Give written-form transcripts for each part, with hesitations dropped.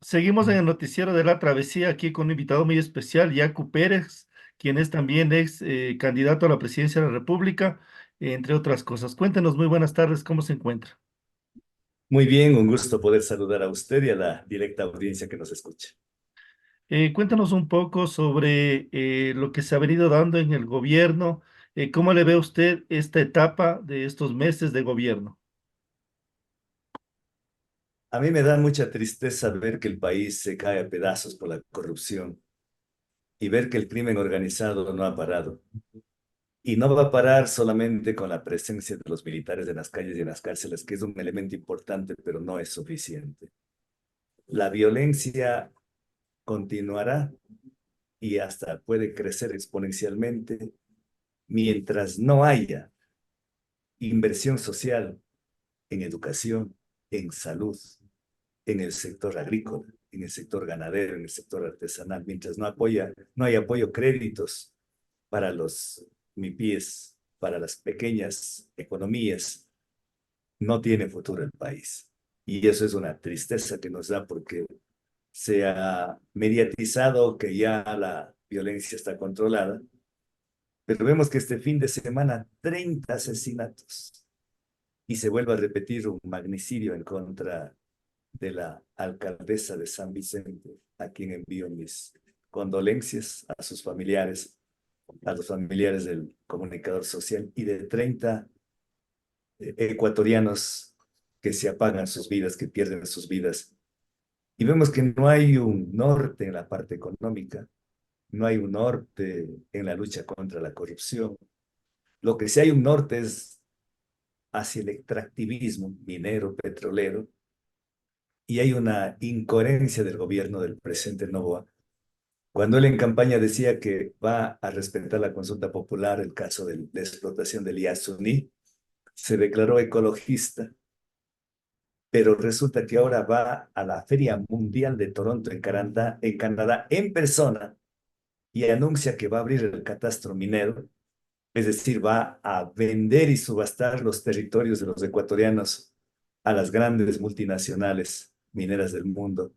Seguimos en el noticiero de la travesía aquí con un invitado muy especial, Yacu Pérez, quien es también ex candidato a la presidencia de la República, entre otras cosas. Cuéntenos, muy buenas tardes, ¿cómo se encuentra? Muy bien, un gusto poder saludar a usted y a la directa audiencia que nos escucha. Cuéntenos un poco sobre lo que se ha venido dando en el gobierno. ¿Cómo le ve usted esta etapa de estos meses de gobierno? A mí me da mucha tristeza ver que el país se cae a pedazos por la corrupción y ver que el crimen organizado no ha parado. Y no va a parar solamente con la presencia de los militares en las calles y en las cárceles, que es un elemento importante, pero no es suficiente. La violencia continuará y hasta puede crecer exponencialmente mientras no haya inversión social en educación, en salud, en el sector agrícola, en el sector ganadero, en el sector artesanal, mientras no hay apoyo créditos para los MIPYES, para las pequeñas economías, no tiene futuro el país. Y eso es una tristeza que nos da porque se ha mediatizado que ya la violencia está controlada, pero vemos que este fin de semana 30 asesinatos y se vuelve a repetir un magnicidio en contra de la alcaldesa de San Vicente, a quien envío mis condolencias a sus familiares, a los familiares del comunicador social y de 30 ecuatorianos que se apagan sus vidas, que pierden sus vidas. Y vemos que no hay un norte en la parte económica, no hay un norte en la lucha contra la corrupción. Lo que sí hay un norte es hacia el extractivismo minero, petrolero, y hay una incoherencia del gobierno del presidente Noboa cuando él en campaña decía que va a respetar la consulta popular, el caso de la explotación del Yasuní, se declaró ecologista, pero resulta que ahora va a la Feria Mundial de Toronto en Canadá, en persona, y anuncia que va a abrir el catastro minero, es decir, va a vender y subastar los territorios de los ecuatorianos a las grandes multinacionales mineras del mundo,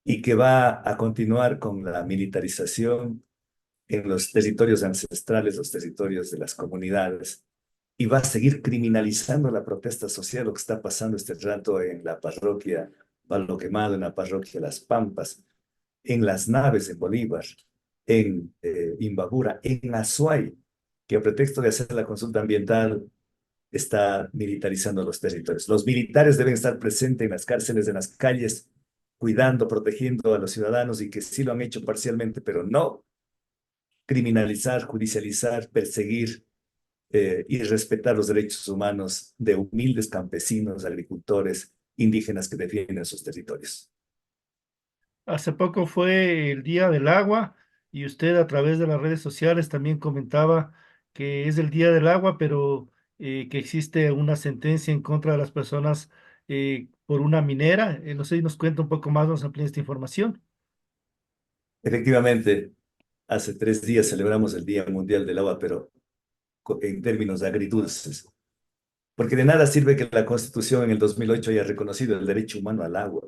y que va a continuar con la militarización en los territorios ancestrales, los territorios de las comunidades, y va a seguir criminalizando la protesta social, lo que está pasando este rato en la parroquia Palo Quemado, en la parroquia Las Pampas, en las naves de Bolívar, en Imbabura, en Azuay, que a pretexto de hacer la consulta ambiental está militarizando los territorios. Los militares deben estar presentes en las cárceles, en las calles, cuidando, protegiendo a los ciudadanos y que sí lo han hecho parcialmente, pero no criminalizar, judicializar, perseguir y respetar los derechos humanos de humildes campesinos, agricultores, indígenas que defienden sus territorios. Hace poco fue el Día del Agua y usted a través de las redes sociales también comentaba que es el Día del Agua, pero que existe una sentencia en contra de las personas por una minera. No sé si nos cuenta un poco más, nos amplía esta información. Efectivamente, hace 3 días celebramos el Día Mundial del Agua, pero en términos agridulces, porque de nada sirve que la Constitución en el 2008 haya reconocido el derecho humano al agua.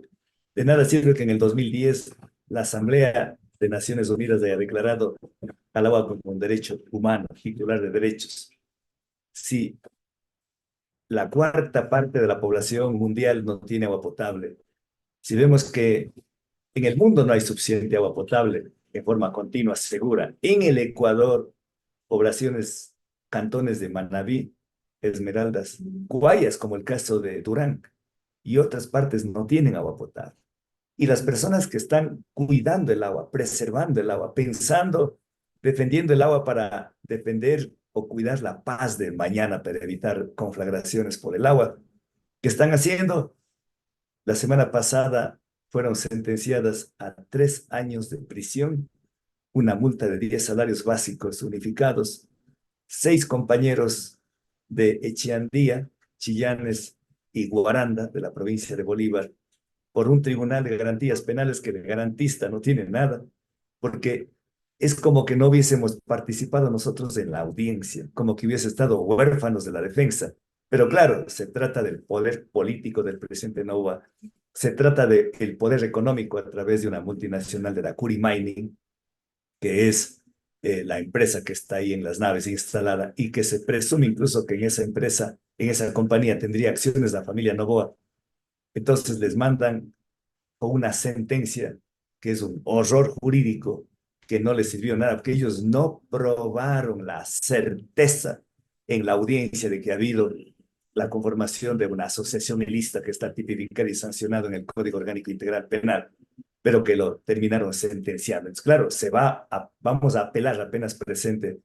De nada sirve que en el 2010 la Asamblea de Naciones Unidas haya declarado al agua como un derecho humano, titular de derechos. Si la cuarta parte de la población mundial no tiene agua potable, si vemos que en el mundo no hay suficiente agua potable en forma continua, segura, en el Ecuador, poblaciones, cantones de Manabí, Esmeraldas, Guayas, como el caso de Durán, y otras partes no tienen agua potable. Y las personas que están cuidando el agua, preservando el agua, pensando, defendiendo el agua para defender o cuidar la paz del mañana, para evitar conflagraciones por el agua, ¿qué están haciendo? La semana pasada fueron sentenciadas a 3 años de prisión, una multa de 10 salarios básicos unificados, 6 compañeros de Echeandía, Chillanes y Guaranda, de la provincia de Bolívar, por un tribunal de garantías penales que de garantista no tiene nada, porque es como que no hubiésemos participado nosotros en la audiencia, como que hubiese estado huérfanos de la defensa. Pero claro, se trata del poder político del presidente Nova se trata de el poder económico a través de una multinacional de la Curi Mining, que es la empresa que está ahí en las naves instalada y que se presume incluso que en esa empresa, en esa compañía tendría acciones la familia Novoa. Entonces les mandan con una sentencia que es un horror jurídico que no les sirvió nada, porque ellos no probaron la certeza en la audiencia de que ha habido la conformación de una asociación ilícita que está tipificada y sancionada en el Código Orgánico Integral Penal, pero que lo terminaron sentenciando. Entonces, claro, vamos a apelar apenas presente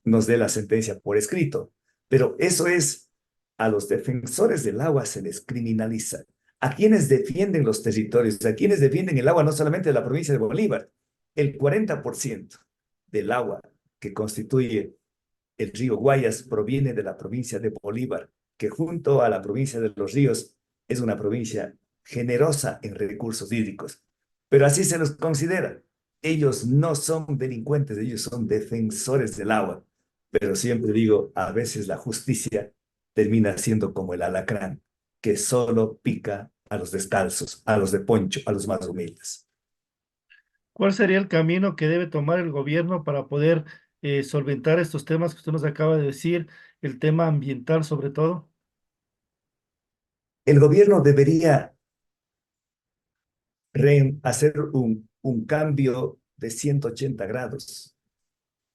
nos dé la sentencia por escrito, pero eso es, a los defensores del agua se les criminaliza, a quienes defienden los territorios, a quienes defienden el agua no solamente de la provincia de Bolívar, el 40% del agua que constituye el río Guayas proviene de la provincia de Bolívar, que junto a la provincia de Los Ríos es una provincia generosa en recursos hídricos. Pero así se los considera. Ellos no son delincuentes, ellos son defensores del agua. Pero siempre digo, a veces la justicia termina siendo como el alacrán, que solo pica a los descalzos, a los de poncho, a los más humildes. ¿Cuál sería el camino que debe tomar el gobierno para poder solventar estos temas que usted nos acaba de decir, el tema ambiental sobre todo? El gobierno debería hacer un cambio de 180 grados.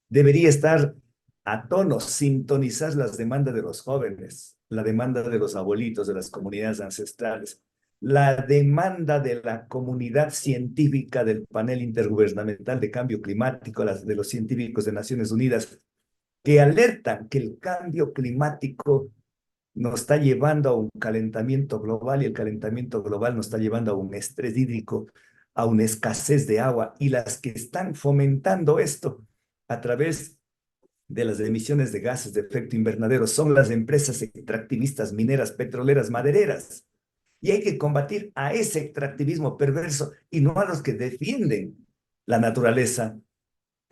Debería estar a tono, sintonizar las demandas de los jóvenes, la demanda de los abuelitos, de las comunidades ancestrales, la demanda de la comunidad científica del panel intergubernamental de cambio climático, las de los científicos de Naciones Unidas, que alertan que el cambio climático nos está llevando a un calentamiento global y el calentamiento global nos está llevando a un estrés hídrico, a una escasez de agua y las que están fomentando esto a través de las emisiones de gases de efecto invernadero son las empresas extractivistas mineras, petroleras, madereras. Y hay que combatir a ese extractivismo perverso y no a los que defienden la naturaleza,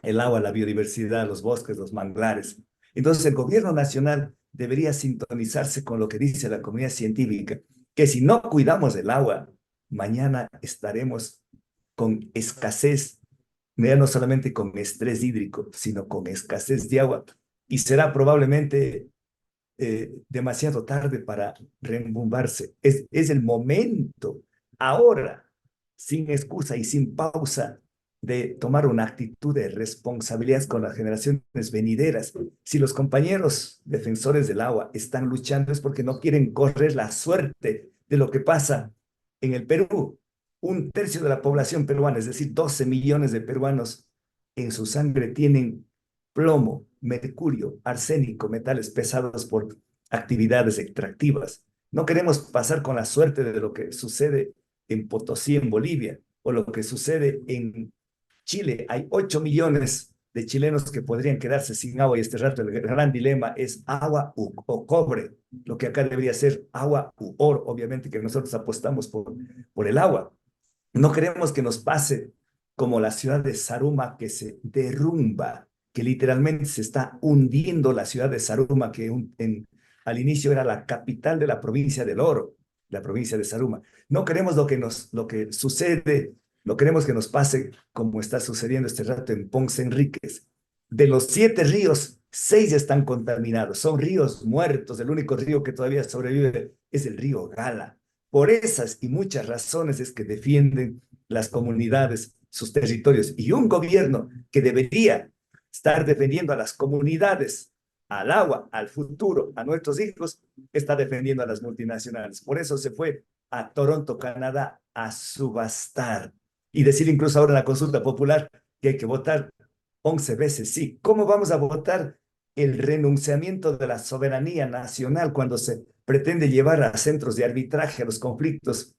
el agua, la biodiversidad, los bosques, los manglares. Entonces el gobierno nacional debería sintonizarse con lo que dice la comunidad científica, que si no cuidamos el agua, mañana estaremos con escasez, ya no solamente con estrés hídrico, sino con escasez de agua. Y será probablemente demasiado tarde para reembumbarse. Es el momento, ahora, sin excusa y sin pausa, de tomar una actitud de responsabilidad con las generaciones venideras. Si los compañeros defensores del agua están luchando es porque no quieren correr la suerte de lo que pasa en el Perú. Un tercio de la población peruana, es decir, 12 millones de peruanos, en su sangre tienen plomo, mercurio, arsénico, metales pesados por actividades extractivas. No queremos pasar con la suerte de lo que sucede en Potosí, en Bolivia, o lo que sucede en Chile. Hay 8 millones de chilenos que podrían quedarse sin agua y este rato el gran dilema es agua o cobre, lo que acá debería ser agua u oro, obviamente que nosotros apostamos por el agua. No queremos que nos pase como la ciudad de Saruma que se derrumba, que literalmente se está hundiendo la ciudad de Saruma, que al inicio era la capital de la provincia del Oro, la provincia de Saruma. No queremos lo que sucede, no queremos que nos pase como está sucediendo este rato en Ponce Enríquez. De los 7 ríos, 6 están contaminados, son ríos muertos, el único río que todavía sobrevive es el río Gala. Por esas y muchas razones es que defienden las comunidades, sus territorios, y un gobierno que debería estar defendiendo a las comunidades, al agua, al futuro, a nuestros hijos, está defendiendo a las multinacionales. Por eso se fue a Toronto, Canadá, a subastar y decir incluso ahora en la consulta popular que hay que votar 11 veces sí. ¿Cómo vamos a votar el renunciamiento de la soberanía nacional cuando se pretende llevar a centros de arbitraje a los conflictos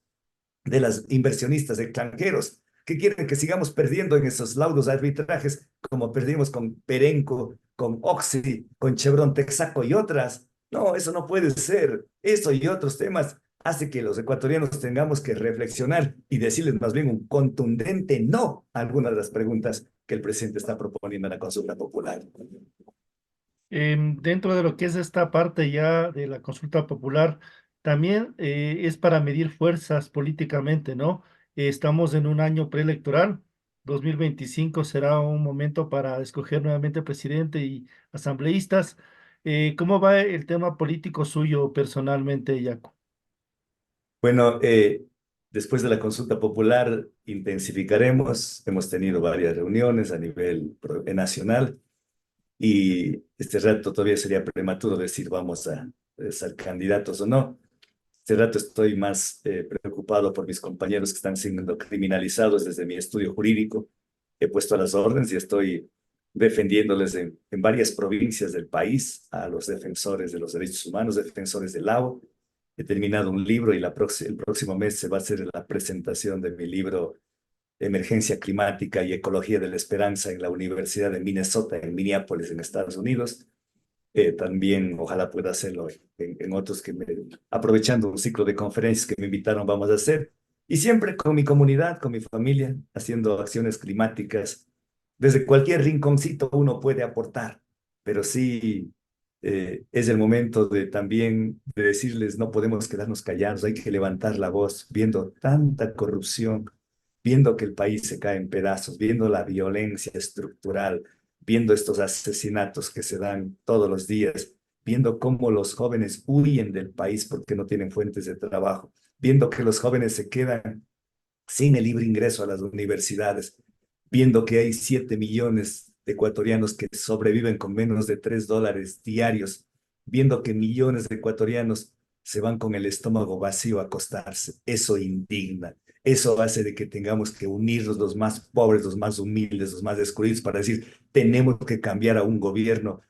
de las inversionistas extranjeros que quieren que sigamos perdiendo en esos laudos arbitrajes como perdimos con Perenco, con Oxy, con Chevron Texaco y otras? No, eso no puede ser. Eso y otros temas hace que los ecuatorianos tengamos que reflexionar y decirles más bien un contundente no a algunas de las preguntas que el presidente está proponiendo en la consulta popular. Dentro de lo que es esta parte ya de la consulta popular, también es para medir fuerzas políticamente, ¿no? Estamos en un año preelectoral. 2025 será un momento para escoger nuevamente presidente y asambleístas. ¿Cómo va el tema político suyo personalmente, Yaco? Bueno, después de la consulta popular intensificaremos. Hemos tenido varias reuniones a nivel nacional y este rato todavía sería prematuro decir vamos a ser candidatos o no. Este rato estoy más preocupado por mis compañeros que están siendo criminalizados desde mi estudio jurídico. He puesto a las órdenes y estoy defendiéndoles en varias provincias del país a los defensores de los derechos humanos, defensores del lago. He terminado un libro y el próximo mes se va a hacer la presentación de mi libro Emergencia Climática y Ecología de la Esperanza en la Universidad de Minnesota, en Minneapolis, en Estados Unidos. También ojalá pueda hacerlo en otros aprovechando un ciclo de conferencias que me invitaron, vamos a hacer. Y siempre con mi comunidad, con mi familia, haciendo acciones climáticas. Desde cualquier rinconcito uno puede aportar, pero sí es el momento de también de decirles, no podemos quedarnos callados, hay que levantar la voz, viendo tanta corrupción, viendo que el país se cae en pedazos, viendo la violencia estructural, viendo estos asesinatos que se dan todos los días, viendo cómo los jóvenes huyen del país porque no tienen fuentes de trabajo, viendo que los jóvenes se quedan sin el libre ingreso a las universidades, viendo que hay 7 millones de ecuatorianos que sobreviven con menos de $3 diarios, viendo que millones de ecuatorianos se van con el estómago vacío a acostarse. Eso indigna. Eso hace de que tengamos que unirnos los más pobres, los más humildes, los más descuidados para decir, tenemos que cambiar a un gobierno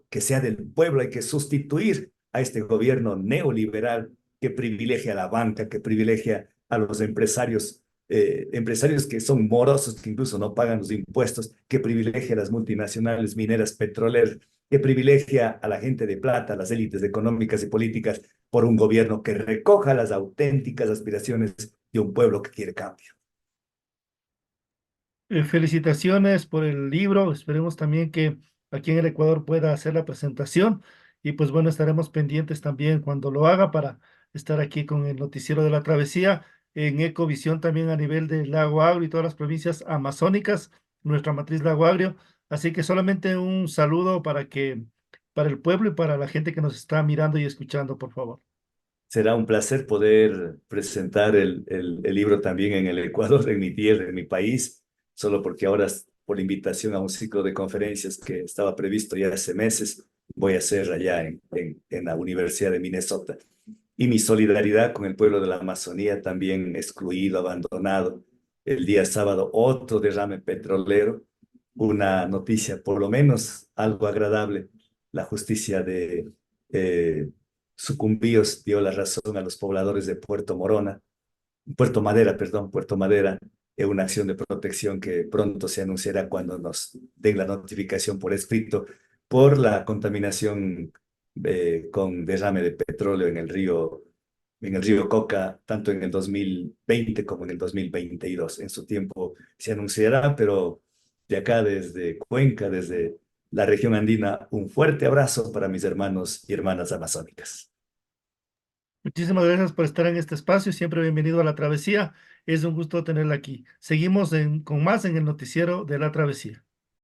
que sea del pueblo, hay que sustituir a este gobierno neoliberal que privilegia a la banca, que privilegia a los empresarios que son morosos, que incluso no pagan los impuestos, que privilegia a las multinacionales mineras petroleras, que privilegia a la gente de plata, a las élites económicas y políticas, por un gobierno que recoja las auténticas aspiraciones de un pueblo que quiere cambio. Felicitaciones por el libro. Esperemos también que aquí en el Ecuador pueda hacer la presentación. Y pues bueno, estaremos pendientes también cuando lo haga para estar aquí con el noticiero de la travesía en Ecovisión también a nivel del Lago Agrio y todas las provincias amazónicas, nuestra matriz Lago Agrio. Así que solamente un saludo para el pueblo y para la gente que nos está mirando y escuchando, por favor. Será un placer poder presentar el libro también en el Ecuador, en mi tierra, en mi país, solo porque ahora, por invitación a un ciclo de conferencias que estaba previsto ya hace meses, voy a hacer allá en la Universidad de Minnesota. Y mi solidaridad con el pueblo de la Amazonía, también excluido, abandonado. El día sábado, otro derrame petrolero, una noticia, por lo menos algo agradable. La justicia de Sucumbíos dio la razón a los pobladores de Puerto Madera, perdón, Puerto Madera, es una acción de protección que pronto se anunciará cuando nos den la notificación por escrito por la contaminación con derrame de petróleo en el río Coca, tanto en el 2020 como en el 2022. En su tiempo se anunciará, pero de acá desde Cuenca, desde la región andina, un fuerte abrazo para mis hermanos y hermanas amazónicas. Muchísimas gracias por estar en este espacio. Siempre bienvenido a La Travesía. Es un gusto tenerla aquí. Seguimos con más en el noticiero de La Travesía.